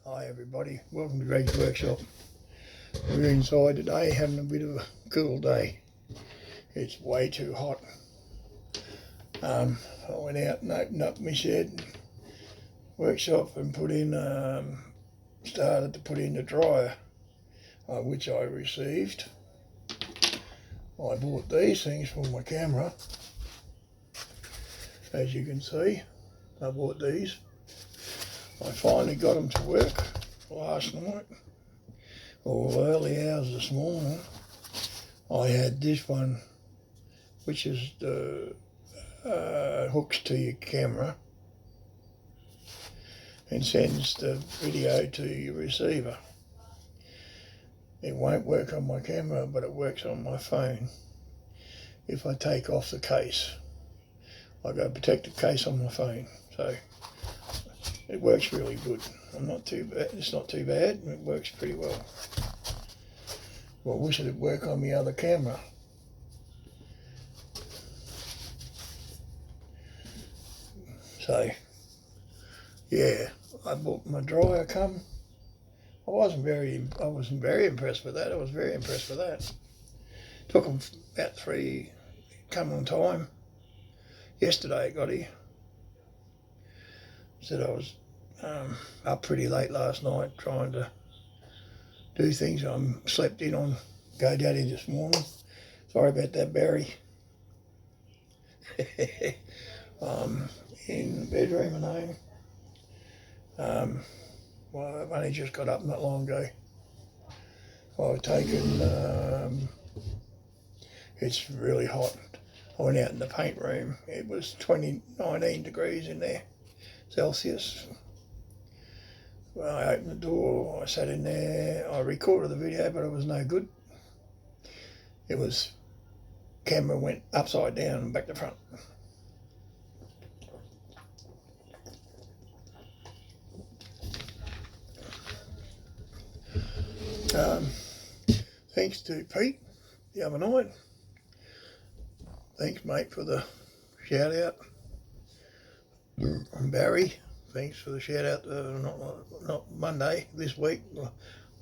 Hi everybody, welcome to Greg's Workshop. We're inside today having a bit of a cool day. It's way too hot. I went out and opened up my shed workshop and started to put in the dryer, which I received. I bought these things for my camera. As you can see, I bought these. I finally got them to work last night, or early hours this morning. I had this one, which is the hooks to your camera and sends the video to your receiver. It won't work on my camera, but it works on my phone. If I take off the case, I've got a protective case on my phone, so it works really good. I'm not too bad. It's not too bad. It works pretty well. Well, I wish it'd work on my other camera. So, yeah, I bought my dryer. I wasn't very impressed with that. I was very impressed with that. Took them about 3 come on time. Yesterday it got here. Said I was up pretty late last night trying to do things. I slept in on GoDaddy this morning. Sorry about that, Barry. In the bedroom at home. Well, I've only just got up not long ago. I've taken, it's really hot. I went out in the paint room. It was 19 degrees in there, Celsius. Well, I opened the door, I sat in there, I recorded the video, but it was no good. Camera went upside down and back to front. Thanks to Pete the other night. Thanks, mate, for the shout out. And Barry, thanks for the shout out. Not Monday, this week,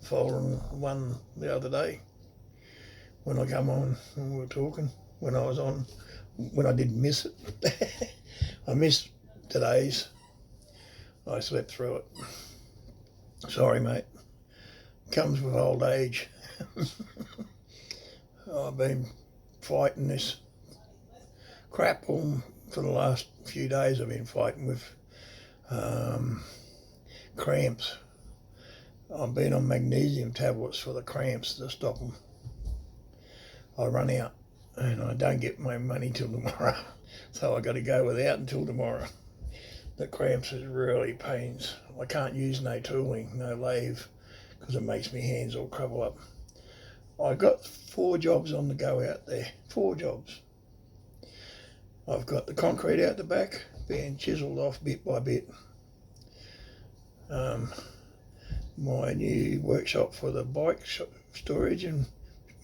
following one the other day when I come on and we were talking. When I didn't miss it. I missed today's. I slept through it. Sorry, mate. Comes with old age. I've been fighting this crap for the last few days. I've been fighting with cramps. I've been on magnesium tablets for the cramps to stop them. I run out and I don't get my money till tomorrow, so I got to go without until tomorrow. The cramps is really pains. I can't use no tooling, no lathe, because it makes me hands all crumble up. I got 4 jobs on the go out there. 4 jobs. I've got the concrete out the back being chiselled off bit by bit. My new workshop for the bike storage and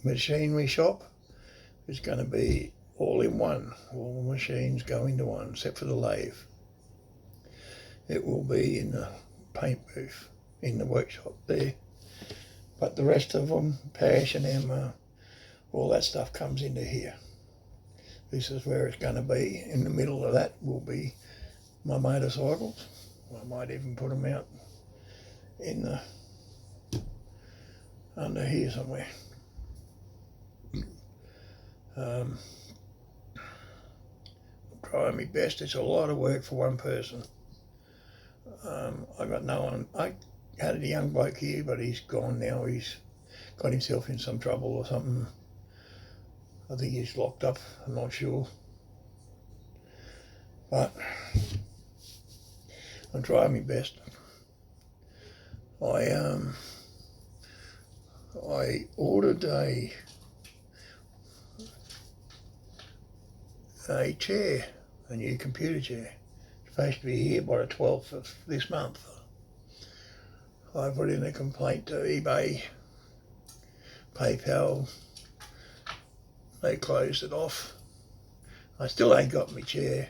machinery shop is going to be all in one. All the machines go into one, except for the lathe. It will be in the paint booth in the workshop there. But the rest of them, Pash and Emma, all that stuff comes into here. This is where it's going to be. In the middle of that will be my motorcycles. I might even put them out in under here somewhere. I'm trying my best. It's a lot of work for one person. I got no one. I had a young bloke here, but he's gone now. He's got himself in some trouble or something. I think he's locked up. I'm not sure. But I'm trying my best. I ordered a chair, a new computer chair. It's supposed to be here by the 12th of this month. I put in a complaint to eBay, PayPal. They closed it off. I still ain't got my chair.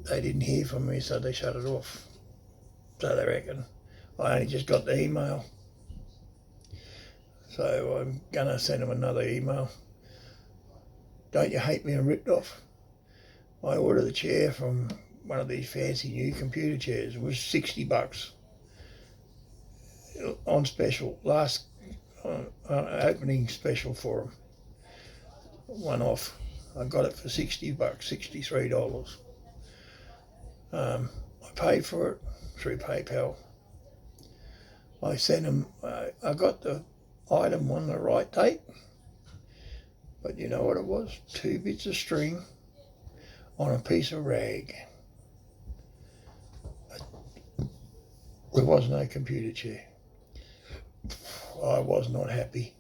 They didn't hear from me, so they shut it off. so they reckon. I only just got the email. So I'm going to send them another email. Don't you hate being ripped off? I ordered the chair from one of these fancy new computer chairs. It was $60 on special, last opening special for them. One off. I got it for $60, $63. I paid for it through PayPal. I sent them, I got the item on the right date, but you know what it was? 2 bits of string on a piece of rag. There was no computer chair. I was not happy.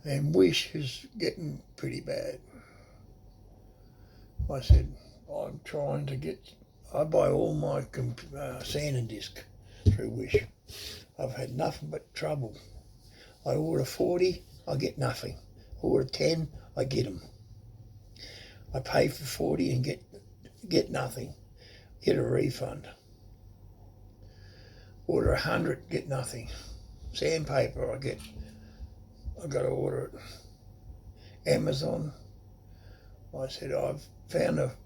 And Wish is getting pretty bad. I said, I'm trying to get, I buy all my sanding disc through Wish. I've had nothing but trouble. I order 40, I get nothing. Order 10, I get them. I pay for 40 and get nothing. Get a refund. Order 100, get nothing. Sandpaper, I got to order it. Amazon, I said, I've found a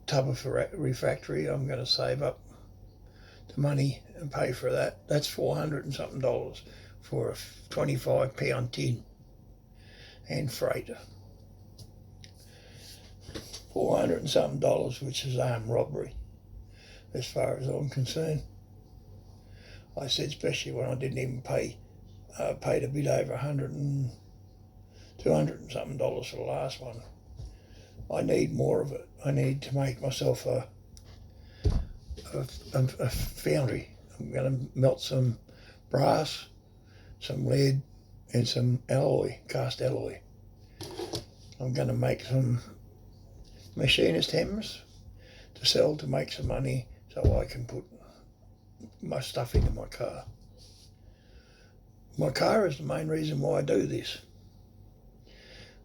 tub of refractory. I'm going to save up the money and pay for that. That's $400 and something for a 25-pound tin and freight. $400 and something, which is armed robbery, as far as I'm concerned. I said, especially when I didn't even pay, paid a bit over $200 and something for the last one. I need more of it. I need to make myself a foundry. I'm going to melt some brass, some lead, and some alloy, cast alloy. I'm going to make some machinist hammers to sell to make some money so I can put my stuff into my car. My car is the main reason why I do this.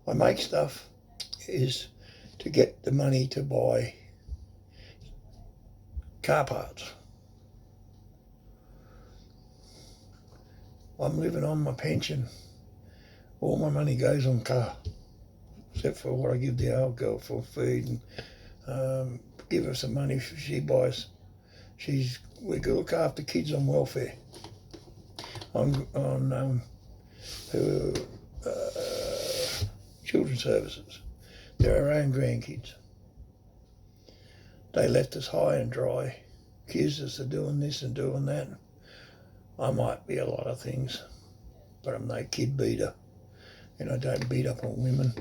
I make stuff is to get the money to buy car parts. I'm living on my pension. All my money goes on car, except for what I give the old girl for food and give her some money she buys. We look after kids on welfare, on children's services. They're our own grandkids. They left us high and dry, accused us of doing this and doing that. I might be a lot of things, but I'm no kid beater, and I don't beat up on women.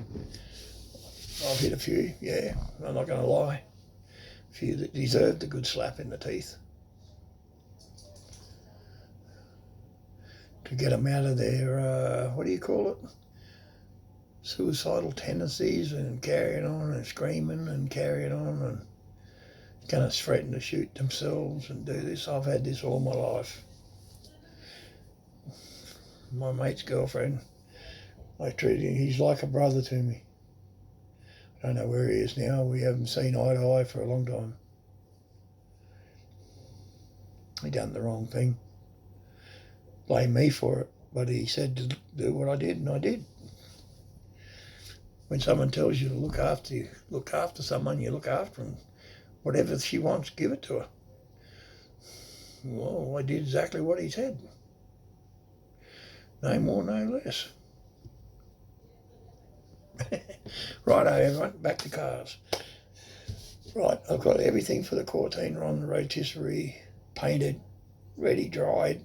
I've hit a few, yeah, I'm not going to lie. A few that deserved a good slap in the teeth. To get them out of their, what do you call it? Suicidal tendencies and carrying on and screaming and carrying on and kind of threaten to shoot themselves and do this. I've had this all my life. My mate's girlfriend, I treat him, he's like a brother to me. I don't know where he is now. We haven't seen eye to eye for a long time. He done the wrong thing. Blame me for it, but he said to do what I did, and I did. When someone tells you to look after someone, you look after them. Whatever she wants, give it to her. Well, I did exactly what he said. No more, no less. Righto, everyone, back to cars. Right, I've got everything for the Cortina on the rotisserie, painted, ready, dried.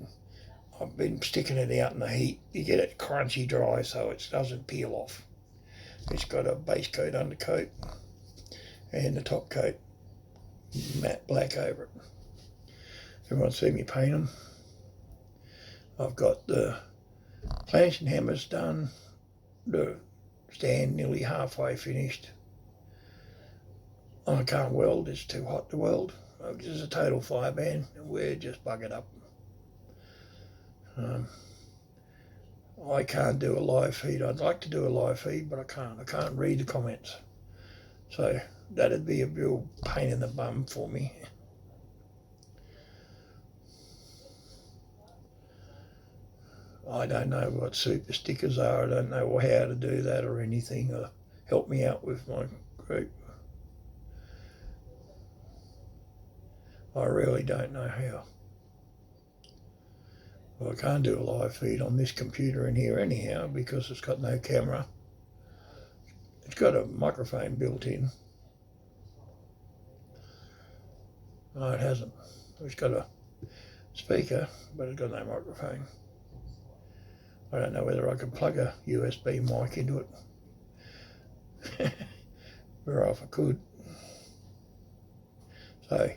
I've been sticking it out in the heat. You get it crunchy dry so it doesn't peel off. It's got a base coat, undercoat, and the top coat matte black over it. Everyone's seen me paint them. I've got the planching hammers done, the stand nearly halfway finished. I can't weld, it's too hot to weld. It's a total fire ban, and we're just buggered up. I can't do a live feed. I'd like to do a live feed, but I can't. I can't read the comments. So that'd be a real pain in the bum for me. I don't know what super stickers are. I don't know how to do that or anything. Help me out with my group. I really don't know how. Well, I can't do a live feed on this computer in here anyhow because it's got no camera. It's got a microphone built in. No, it hasn't. It's got a speaker, but it's got no microphone. I don't know whether I could plug a USB mic into it. Or if I could. So,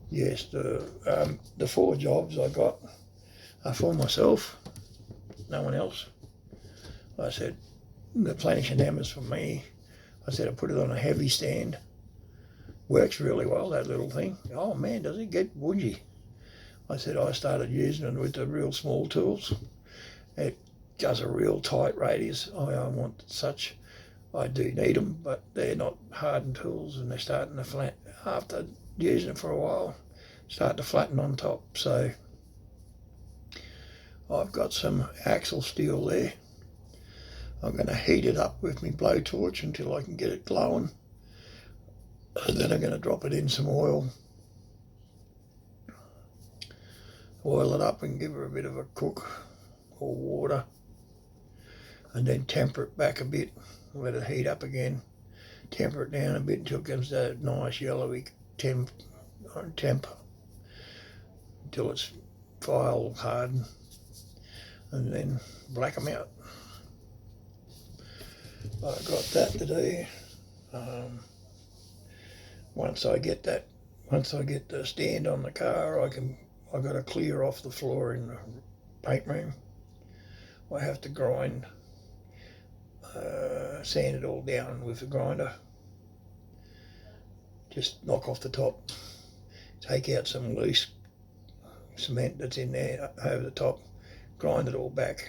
yes, the 4 jobs I got are for myself, no one else. I said, the planishing hammer's for me. I said, I put it on a heavy stand. Works really well, that little thing. Oh man, does it get woogy. I said, I started using it with the real small tools. It does a real tight radius. I want such. I do need them, but they're not hardened tools and they're starting to flat. After using it for a while, start to flatten on top. So I've got some axle steel there. I'm going to heat it up with my blowtorch until I can get it glowing. And then I'm going to drop it in some oil. Oil it up and give her a bit of a cook or water. And then temper it back a bit. Let it heat up again. Temper it down a bit until it comes to a nice yellowy temp. Until it's file hardened. And then black them out. I've got that to do. Once I get the stand on the car, I've got to clear off the floor in the paint room. I have to grind, sand it all down with the grinder. Just knock off the top, take out some loose cement that's in there over the top, grind it all back,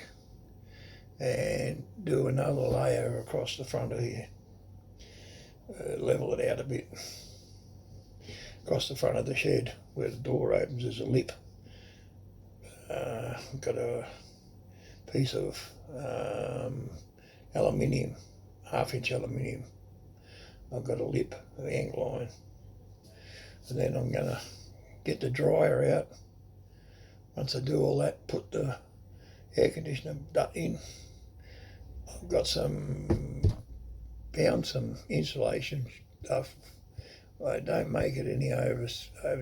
and do another layer across the front of here. Level it out a bit. Across the front of the shed where the door opens, there's a lip. Got a piece of aluminium, 1/2 inch aluminium. I've got a lip, an angle line. And then I'm going to get the dryer out. Once I do all that, put the air conditioner duct in. I've got found some insulation stuff. I don't make it any over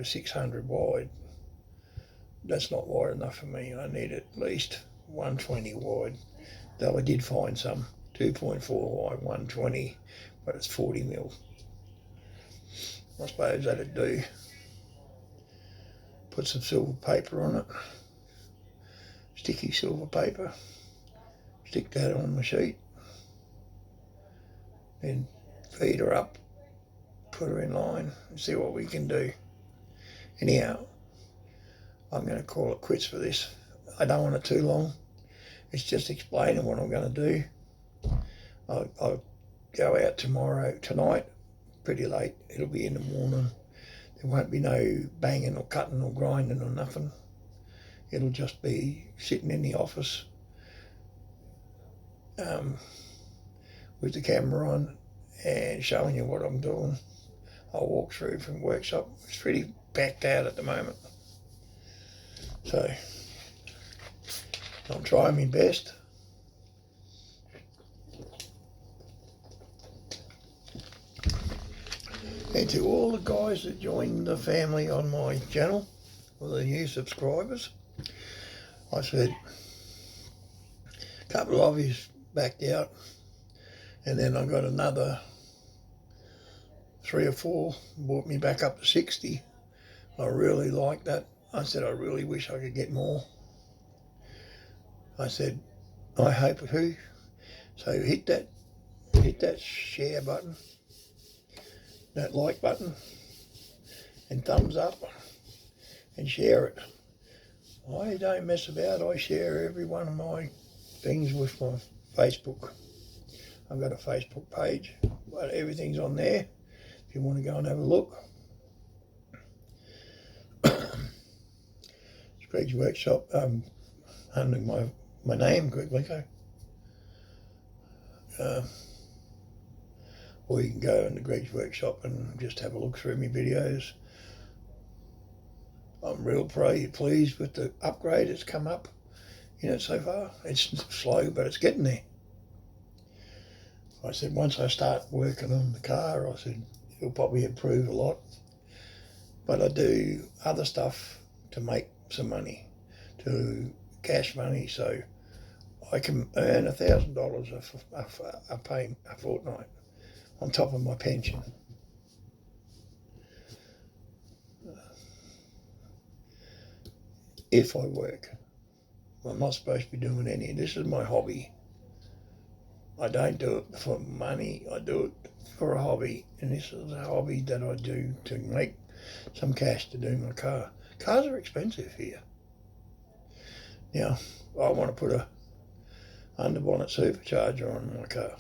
600 wide. That's not wide enough for me. I need at least 120 wide. Though I did find some 2.4 wide, 120, but it's 40 mil. I suppose that'd do. Put some silver paper on it. Sticky silver paper. Stick that on the sheet. Then feed her up. Put her in line and see what we can do. Anyhow, I'm going to call it quits for this. I don't want it too long. It's just explaining what I'm going to do. I'll go out tonight, pretty late. It'll be in the morning. There won't be no banging or cutting or grinding or nothing. It'll just be sitting in the office with the camera on and showing you what I'm doing. I'll walk through from workshop. It's pretty packed out at the moment. So I'm trying my best. And to all the guys that joined the family on my channel, or the new subscribers, I said a couple of you backed out, and then I got another 3 or 4 brought me back up to 60. I really like that. I said I really wish I could get more. I said I hope who. So hit that share button, that like button, and thumbs up, and share it. I don't mess about. I share every one of my things with my Facebook. I've got a Facebook page, but everything's on there. If you want to go and have a look. Greg's Workshop, handling my my name, Greg Linko. Or you can go into Greg's workshop and just have a look through my videos. I'm real pleased with the upgrade that's come up in it so far. It's slow, but it's getting there. I said once I start working on the car, I said it'll probably improve a lot. But I do other stuff to make some money, to cash money, so I can earn $1,000 a fortnight on top of my pension. If I work. I'm not supposed to be doing any. This is my hobby. I don't do it for money. I do it for a hobby. And this is a hobby that I do to make some cash to do my car. Cars are expensive here. Now, I want to put a underbonnet supercharger on my car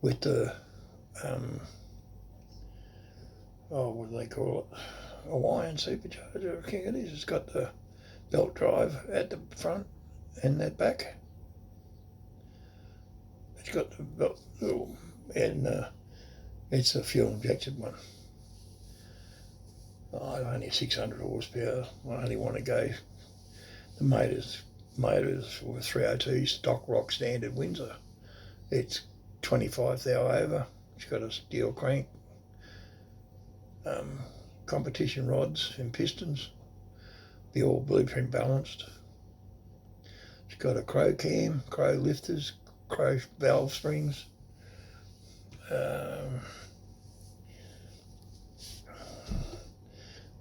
with the, what do they call it? Hawaiian supercharger, I think it is. It's got the belt drive at the front and that back. It's got the belt, and it's a fuel injected one. Only 600 horsepower. I only want to go. The motors were 302 stock rock standard Windsor. It's 25 thou over. It's got a steel crank, competition rods and pistons. Be all blueprint balanced. It's got a crow cam, crow lifters, crow valve springs.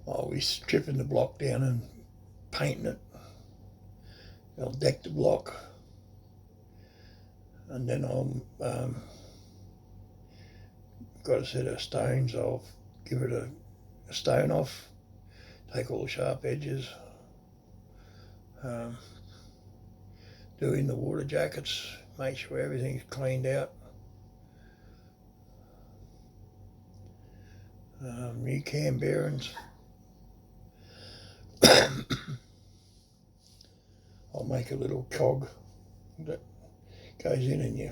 I'll be stripping the block down and painting it. I'll deck the block, and then I'll got a set of stones. I'll give it a stone off, take all the sharp edges, do in the water jackets, make sure everything's cleaned out. New cam bearings. I'll make a little cog that goes in and you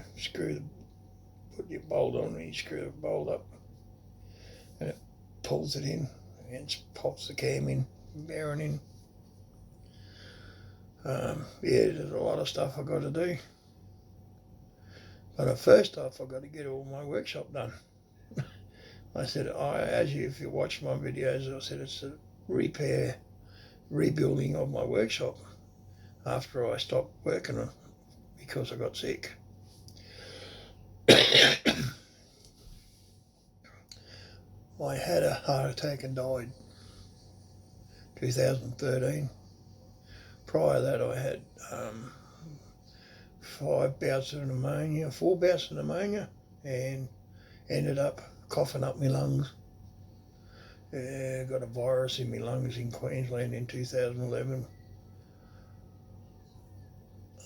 put your bolt on and you screw the bolt up and it pulls it in and pops the cam in, bearing in. Yeah, there's a lot of stuff I've got to do. But first off, I've got to get all my workshop done. I said, if you watch my videos, I said it's a rebuilding of my workshop after I stopped working because I got sick. I had a heart attack and died 2013. Prior to that, I had 4 bouts of pneumonia, and ended up coughing up my lungs. Got a virus in my lungs in Queensland in 2011.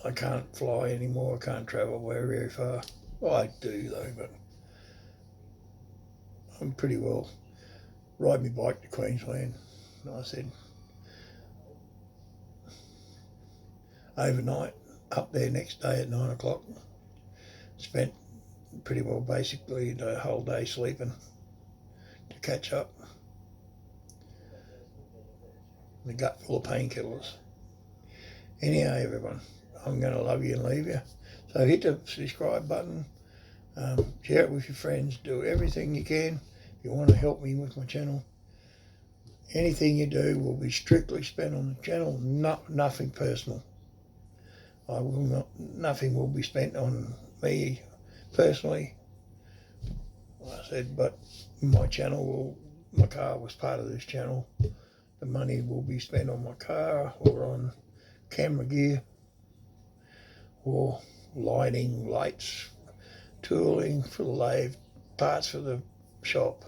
I can't fly anymore. I can't travel very far. Well, I do though, but I'm pretty well. Ride my bike to Queensland. And I said, overnight, up there next day at 9 o'clock. Spent pretty well basically the whole day sleeping to catch up. The gut full of painkillers. Anyhow, everyone, I'm going to love you and leave you. So hit the subscribe button, share it with your friends, do everything you can. If you want to help me with my channel, anything you do will be strictly spent on the channel, nothing personal. Nothing will be spent on me personally. I said, but my car was part of this channel. The money will be spent on my car or on camera gear or lighting, lights, tooling for the lathe, parts for the shop,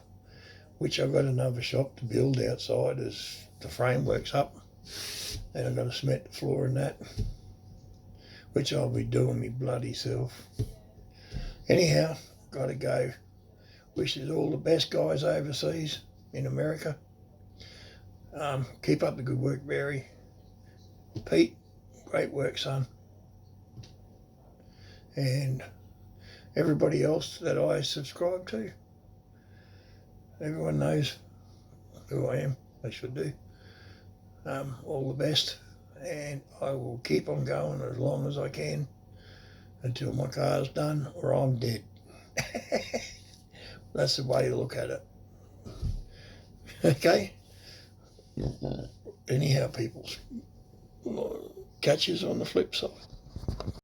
which I've got another shop to build outside as the framework's up. And I've got to cement the floor in that, which I'll be doing me bloody self. Anyhow, got to go. Wishes all the best guys overseas in America. Keep up the good work, Barry. Pete, Great work, son. And everybody else that I subscribe to. Everyone knows who I am. They should do. All the best. And I will keep on going as long as I can until my car's done or I'm dead. That's the way to look at it. Okay? Anyhow, people, catch us on the flip side.